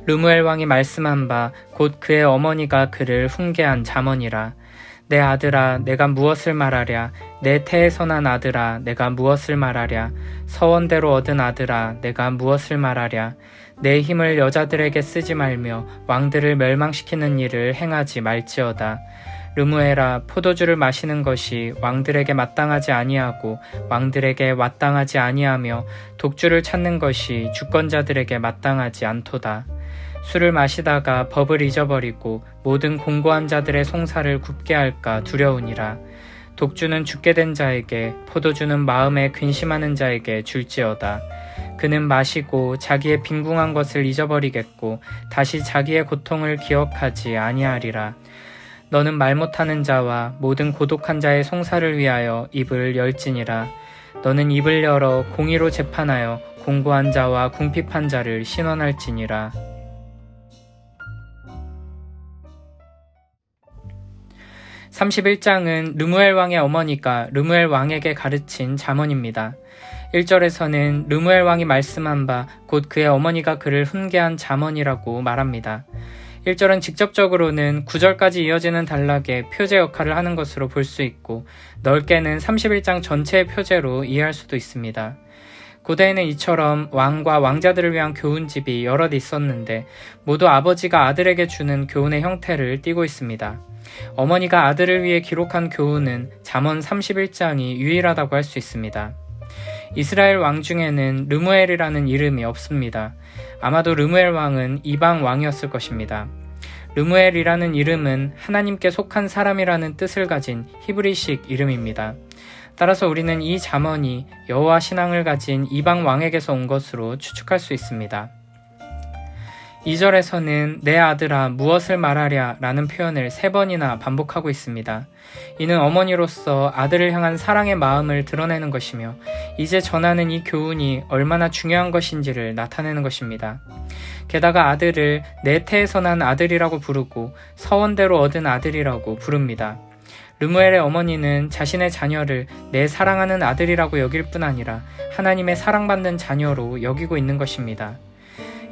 르무엘 왕이 말씀한 바 곧 그의 어머니가 그를 훈계한 잠언이라. 내 아들아, 내가 무엇을 말하랴? 내 태에서 난 아들아, 내가 무엇을 말하랴? 서원대로 얻은 아들아, 내가 무엇을 말하랴? 내 힘을 여자들에게 쓰지 말며 왕들을 멸망시키는 일을 행하지 말지어다. 르무엘아, 포도주를 마시는 것이 왕들에게 마땅하지 아니하고 왕들에게 마땅하지 아니하며 독주를 찾는 것이 주권자들에게 마땅하지 않도다. 술을 마시다가 법을 잊어버리고 모든 공고한 자들의 송사를 굽게 할까 두려우니라. 독주는 죽게 된 자에게, 포도주는 마음에 근심하는 자에게 줄지어다. 그는 마시고 자기의 빈궁한 것을 잊어버리겠고 다시 자기의 고통을 기억하지 아니하리라. 너는 말 못하는 자와 모든 고독한 자의 송사를 위하여 입을 열지니라. 너는 입을 열어 공의로 재판하여 공고한 자와 궁핍한 자를 신원할지니라. 31장은 르무엘 왕의 어머니가 르무엘 왕에게 가르친 잠언입니다. 1절에서는 르무엘 왕이 말씀한 바 곧 그의 어머니가 그를 훈계한 잠언이라고 말합니다. 1절은 직접적으로는 9절까지 이어지는 단락의 표제 역할을 하는 것으로 볼 수 있고 넓게는 31장 전체의 표제로 이해할 수도 있습니다. 고대에는 이처럼 왕과 왕자들을 위한 교훈집이 여럿 있었는데 모두 아버지가 아들에게 주는 교훈의 형태를 띠고 있습니다. 어머니가 아들을 위해 기록한 교훈은 잠언 31장이 유일하다고 할 수 있습니다. 이스라엘 왕 중에는 르무엘이라는 이름이 없습니다. 아마도 르무엘 왕은 이방 왕이었을 것입니다. 르무엘이라는 이름은 하나님께 속한 사람이라는 뜻을 가진 히브리식 이름입니다. 따라서 우리는 이 잠언이 여호와 신앙을 가진 이방 왕에게서 온 것으로 추측할 수 있습니다. 2절에서는 내 아들아 무엇을 말하랴 라는 표현을 3번이나 반복하고 있습니다. 이는 어머니로서 아들을 향한 사랑의 마음을 드러내는 것이며 이제 전하는 이 교훈이 얼마나 중요한 것인지를 나타내는 것입니다. 게다가 아들을 내 태에서 난 아들이라고 부르고 서원대로 얻은 아들이라고 부릅니다. 르무엘의 어머니는 자신의 자녀를 내 사랑하는 아들이라고 여길 뿐 아니라 하나님의 사랑받는 자녀로 여기고 있는 것입니다.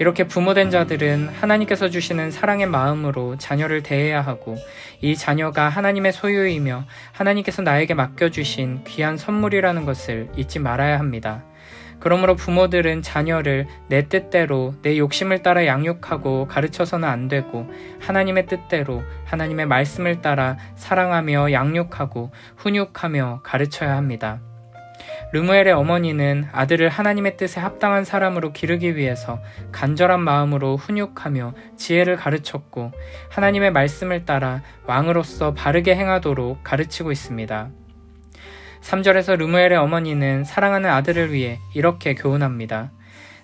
이렇게 부모된 자들은 하나님께서 주시는 사랑의 마음으로 자녀를 대해야 하고 이 자녀가 하나님의 소유이며 하나님께서 나에게 맡겨주신 귀한 선물이라는 것을 잊지 말아야 합니다. 그러므로 부모들은 자녀를 내 뜻대로 내 욕심을 따라 양육하고 가르쳐서는 안 되고 하나님의 뜻대로 하나님의 말씀을 따라 사랑하며 양육하고 훈육하며 가르쳐야 합니다. 르무엘의 어머니는 아들을 하나님의 뜻에 합당한 사람으로 기르기 위해서 간절한 마음으로 훈육하며 지혜를 가르쳤고 하나님의 말씀을 따라 왕으로서 바르게 행하도록 가르치고 있습니다. 3절에서 르무엘의 어머니는 사랑하는 아들을 위해 이렇게 교훈합니다.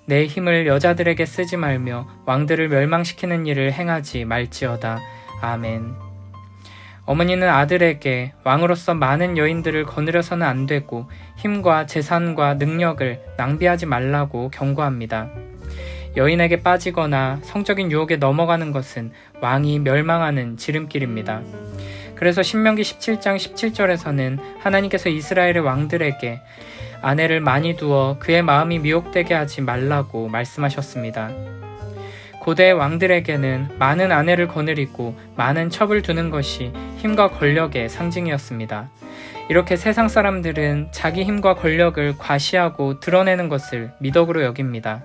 내 힘을 여자들에게 쓰지 말며 왕들을 멸망시키는 일을 행하지 말지어다. 아멘. 어머니는 아들에게 왕으로서 많은 여인들을 거느려서는 안 되고 힘과 재산과 능력을 낭비하지 말라고 경고합니다. 여인에게 빠지거나 성적인 유혹에 넘어가는 것은 왕이 멸망하는 지름길입니다. 그래서 신명기 17장 17절에서는 하나님께서 이스라엘의 왕들에게 아내를 많이 두어 그의 마음이 미혹되게 하지 말라고 말씀하셨습니다. 고대의 왕들에게는 많은 아내를 거느리고 많은 첩을 두는 것이 힘과 권력의 상징이었습니다. 이렇게 세상 사람들은 자기 힘과 권력을 과시하고 드러내는 것을 미덕으로 여깁니다.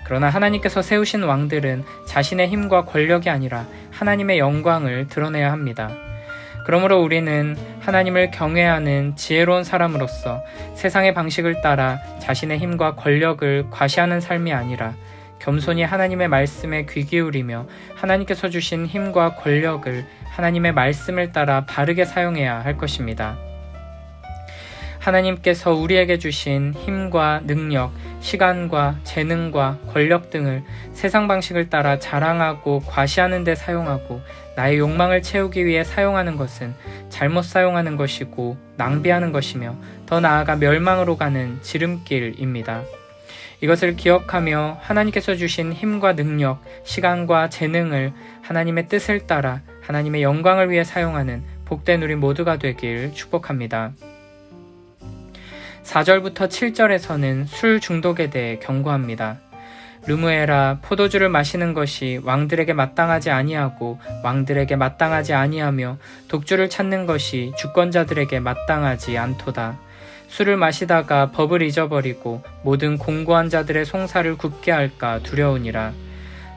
그러나 하나님께서 세우신 왕들은 자신의 힘과 권력이 아니라 하나님의 영광을 드러내야 합니다. 그러므로 우리는 하나님을 경외하는 지혜로운 사람으로서 세상의 방식을 따라 자신의 힘과 권력을 과시하는 삶이 아니라 겸손히 하나님의 말씀에 귀 기울이며 하나님께서 주신 힘과 권력을 하나님의 말씀을 따라 바르게 사용해야 할 것입니다. 하나님께서 우리에게 주신 힘과 능력, 시간과 재능과 권력 등을 세상 방식을 따라 자랑하고 과시하는 데 사용하고 나의 욕망을 채우기 위해 사용하는 것은 잘못 사용하는 것이고 낭비하는 것이며 더 나아가 멸망으로 가는 지름길입니다. 이것을 기억하며 하나님께서 주신 힘과 능력, 시간과 재능을 하나님의 뜻을 따라 하나님의 영광을 위해 사용하는 복된 우리 모두가 되길 축복합니다. 4절부터 7절에서는 술 중독에 대해 경고합니다. 르무엘아, 포도주를 마시는 것이 왕들에게 마땅하지 아니하고 왕들에게 마땅하지 아니하며 독주를 찾는 것이 주권자들에게 마땅하지 않도다. 술을 마시다가 법을 잊어버리고 모든 공고한 자들의 송사를 굽게 할까 두려우니라.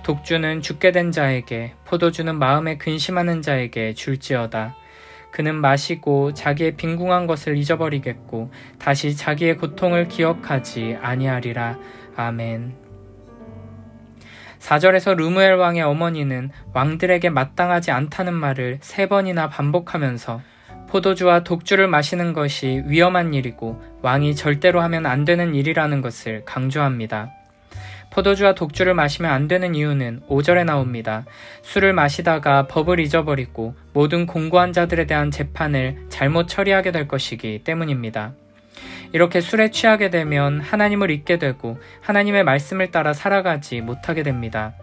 독주는 죽게 된 자에게, 포도주는 마음에 근심하는 자에게 줄지어다. 그는 마시고 자기의 빈궁한 것을 잊어버리겠고 다시 자기의 고통을 기억하지 아니하리라. 아멘. 4절에서 르무엘 왕의 어머니는 왕들에게 마땅하지 않다는 말을 3번이나 반복하면서 포도주와 독주를 마시는 것이 위험한 일이고 왕이 절대로 하면 안 되는 일이라는 것을 강조합니다. 포도주와 독주를 마시면 안 되는 이유는 5절에 나옵니다. 술을 마시다가 법을 잊어버리고 모든 공고한 자들에 대한 재판을 잘못 처리하게 될 것이기 때문입니다. 이렇게 술에 취하게 되면 하나님을 잊게 되고 하나님의 말씀을 따라 살아가지 못하게 됩니다.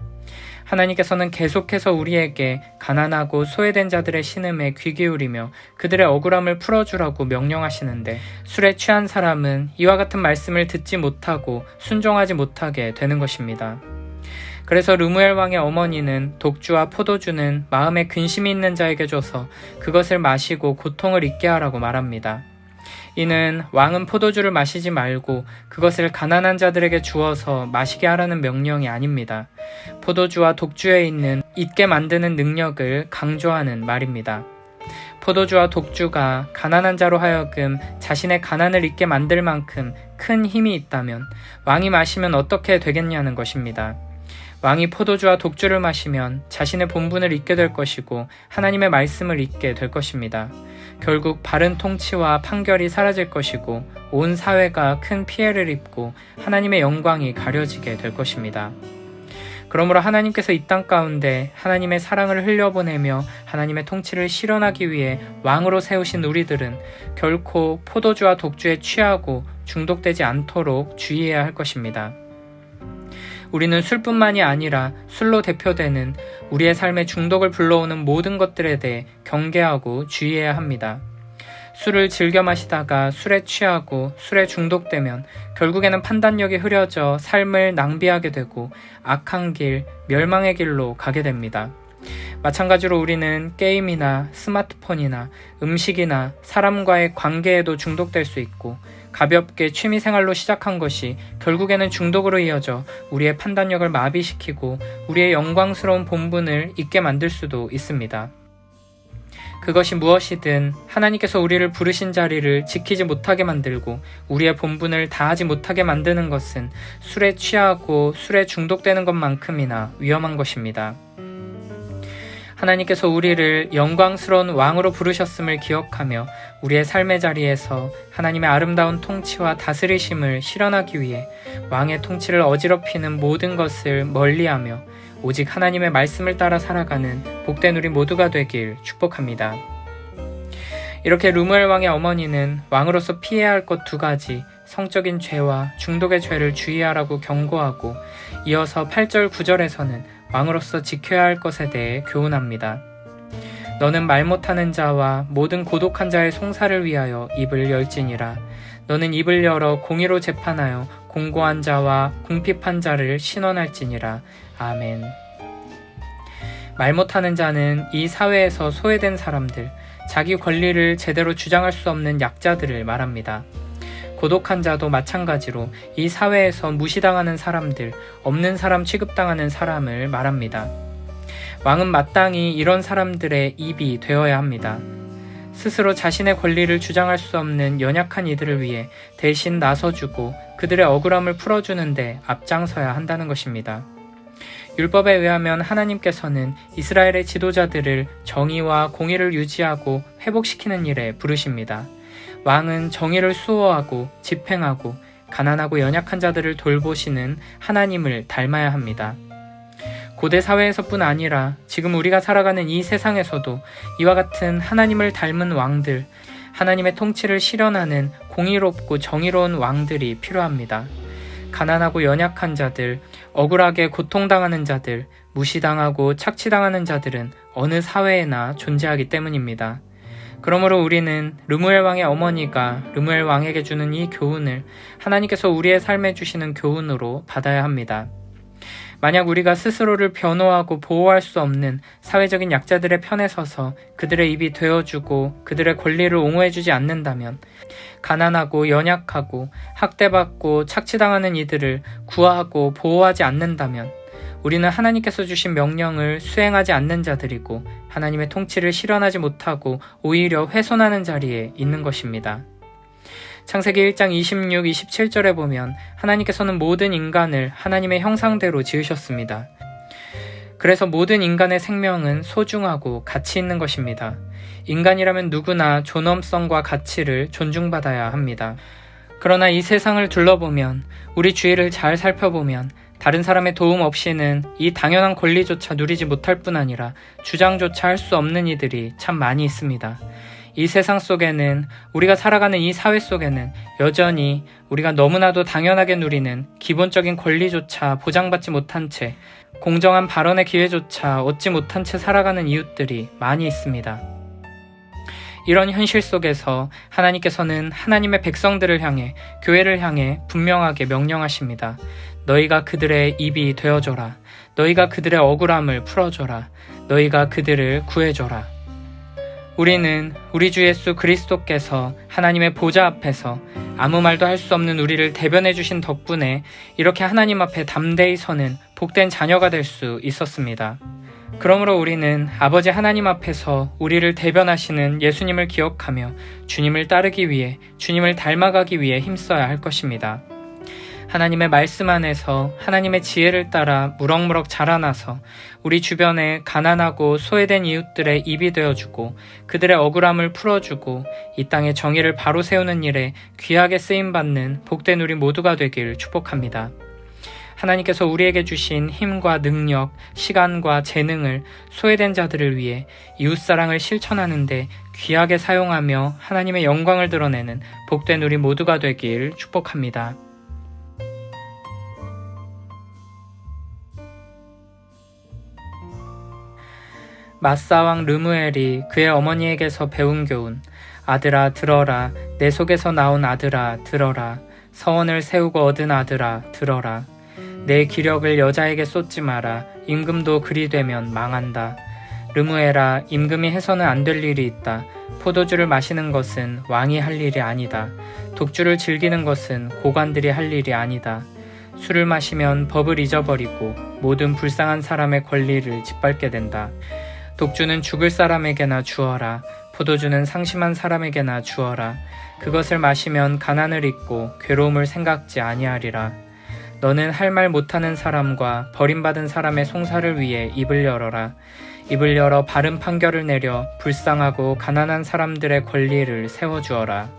하나님께서는 계속해서 우리에게 가난하고 소외된 자들의 신음에 귀 기울이며 그들의 억울함을 풀어주라고 명령하시는데 술에 취한 사람은 이와 같은 말씀을 듣지 못하고 순종하지 못하게 되는 것입니다. 그래서 르무엘 왕의 어머니는 독주와 포도주는 마음에 근심이 있는 자에게 줘서 그것을 마시고 고통을 잊게 하라고 말합니다. 이는 왕은 포도주를 마시지 말고 그것을 가난한 자들에게 주어서 마시게 하라는 명령이 아닙니다. 포도주와 독주에 있는 잊게 만드는 능력을 강조하는 말입니다. 포도주와 독주가 가난한 자로 하여금 자신의 가난을 잊게 만들 만큼 큰 힘이 있다면 왕이 마시면 어떻게 되겠냐는 것입니다. 왕이 포도주와 독주를 마시면 자신의 본분을 잊게 될 것이고 하나님의 말씀을 잊게 될 것입니다. 결국 바른 통치와 판결이 사라질 것이고 온 사회가 큰 피해를 입고 하나님의 영광이 가려지게 될 것입니다. 그러므로 하나님께서 이 땅 가운데 하나님의 사랑을 흘려보내며 하나님의 통치를 실현하기 위해 왕으로 세우신 우리들은 결코 포도주와 독주에 취하고 중독되지 않도록 주의해야 할 것입니다. 우리는 술뿐만이 아니라 술로 대표되는 우리의 삶의 중독을 불러오는 모든 것들에 대해 경계하고 주의해야 합니다. 술을 즐겨 마시다가 술에 취하고 술에 중독되면 결국에는 판단력이 흐려져 삶을 낭비하게 되고 악한 길, 멸망의 길로 가게 됩니다. 마찬가지로 우리는 게임이나 스마트폰이나 음식이나 사람과의 관계에도 중독될 수 있고 가볍게 취미생활로 시작한 것이 결국에는 중독으로 이어져 우리의 판단력을 마비시키고 우리의 영광스러운 본분을 잊게 만들 수도 있습니다. 그것이 무엇이든 하나님께서 우리를 부르신 자리를 지키지 못하게 만들고 우리의 본분을 다하지 못하게 만드는 것은 술에 취하고 술에 중독되는 것만큼이나 위험한 것입니다. 하나님께서 우리를 영광스러운 왕으로 부르셨음을 기억하며 우리의 삶의 자리에서 하나님의 아름다운 통치와 다스리심을 실현하기 위해 왕의 통치를 어지럽히는 모든 것을 멀리하며 오직 하나님의 말씀을 따라 살아가는 복된 우리 모두가 되길 축복합니다. 이렇게 르무엘 왕의 어머니는 왕으로서 피해야 할 것 2가지, 성적인 죄와 중독의 죄를 주의하라고 경고하고 이어서 8절 9절에서는 왕으로서 지켜야 할 것에 대해 교훈합니다. 너는 말 못하는 자와 모든 고독한 자의 송사를 위하여 입을 열지니라. 너는 입을 열어 공의로 재판하여 공고한 자와 궁핍한 자를 신원할지니라. 아멘. 말 못하는 자는 이 사회에서 소외된 사람들, 자기 권리를 제대로 주장할 수 없는 약자들을 말합니다. 고독한 자도 마찬가지로 이 사회에서 무시당하는 사람들, 없는 사람 취급당하는 사람을 말합니다. 왕은 마땅히 이런 사람들의 입이 되어야 합니다. 스스로 자신의 권리를 주장할 수 없는 연약한 이들을 위해 대신 나서주고 그들의 억울함을 풀어주는데 앞장서야 한다는 것입니다. 율법에 의하면 하나님께서는 이스라엘의 지도자들을 정의와 공의를 유지하고 회복시키는 일에 부르십니다. 왕은 정의를 수호하고 집행하고 가난하고 연약한 자들을 돌보시는 하나님을 닮아야 합니다. 고대 사회에서뿐 아니라 지금 우리가 살아가는 이 세상에서도 이와 같은 하나님을 닮은 왕들, 하나님의 통치를 실현하는 공의롭고 정의로운 왕들이 필요합니다. 가난하고 연약한 자들, 억울하게 고통당하는 자들, 무시당하고 착취당하는 자들은 어느 사회에나 존재하기 때문입니다. 그러므로 우리는 르무엘 왕의 어머니가 르무엘 왕에게 주는 이 교훈을 하나님께서 우리의 삶에 주시는 교훈으로 받아야 합니다. 만약 우리가 스스로를 변호하고 보호할 수 없는 사회적인 약자들의 편에 서서 그들의 입이 되어주고 그들의 권리를 옹호해주지 않는다면, 가난하고 연약하고 학대받고 착취당하는 이들을 구하고 보호하지 않는다면 우리는 하나님께서 주신 명령을 수행하지 않는 자들이고 하나님의 통치를 실현하지 못하고 오히려 훼손하는 자리에 있는 것입니다. 창세기 1장 26, 27절에 보면 하나님께서는 모든 인간을 하나님의 형상대로 지으셨습니다. 그래서 모든 인간의 생명은 소중하고 가치 있는 것입니다. 인간이라면 누구나 존엄성과 가치를 존중받아야 합니다. 그러나 이 세상을 둘러보면, 우리 주위를 잘 살펴보면 다른 사람의 도움 없이는 이 당연한 권리조차 누리지 못할 뿐 아니라 주장조차 할 수 없는 이들이 참 많이 있습니다. 이 세상 속에는, 우리가 살아가는 이 사회 속에는 여전히 우리가 너무나도 당연하게 누리는 기본적인 권리조차 보장받지 못한 채, 공정한 발언의 기회조차 얻지 못한 채 살아가는 이웃들이 많이 있습니다. 이런 현실 속에서 하나님께서는 하나님의 백성들을 향해, 교회를 향해 분명하게 명령하십니다. 너희가 그들의 입이 되어줘라. 너희가 그들의 억울함을 풀어줘라. 너희가 그들을 구해줘라. 우리는 우리 주 예수 그리스도께서 하나님의 보좌 앞에서 아무 말도 할 수 없는 우리를 대변해 주신 덕분에 이렇게 하나님 앞에 담대히 서는 복된 자녀가 될 수 있었습니다. 그러므로 우리는 아버지 하나님 앞에서 우리를 대변하시는 예수님을 기억하며 주님을 따르기 위해, 주님을 닮아가기 위해 힘써야 할 것입니다. 하나님의 말씀 안에서 하나님의 지혜를 따라 무럭무럭 자라나서 우리 주변에 가난하고 소외된 이웃들의 입이 되어주고 그들의 억울함을 풀어주고 이 땅의 정의를 바로 세우는 일에 귀하게 쓰임받는 복된 우리 모두가 되길 축복합니다. 하나님께서 우리에게 주신 힘과 능력, 시간과 재능을 소외된 자들을 위해 이웃사랑을 실천하는 데 귀하게 사용하며 하나님의 영광을 드러내는 복된 우리 모두가 되길 축복합니다. 마사왕 르무엘이 그의 어머니에게서 배운 교훈. 아들아 들어라. 내 속에서 나온 아들아 들어라. 서원을 세우고 얻은 아들아 들어라. 내 기력을 여자에게 쏟지 마라. 임금도 그리 되면 망한다. 르무엘아, 임금이 해서는 안 될 일이 있다. 포도주를 마시는 것은 왕이 할 일이 아니다. 독주를 즐기는 것은 고관들이 할 일이 아니다. 술을 마시면 법을 잊어버리고 모든 불쌍한 사람의 권리를 짓밟게 된다. 독주는 죽을 사람에게나 주어라. 포도주는 상심한 사람에게나 주어라. 그것을 마시면 가난을 잊고 괴로움을 생각지 아니하리라. 너는 할 말 못하는 사람과 버림받은 사람의 송사를 위해 입을 열어라. 입을 열어 바른 판결을 내려 불쌍하고 가난한 사람들의 권리를 세워주어라.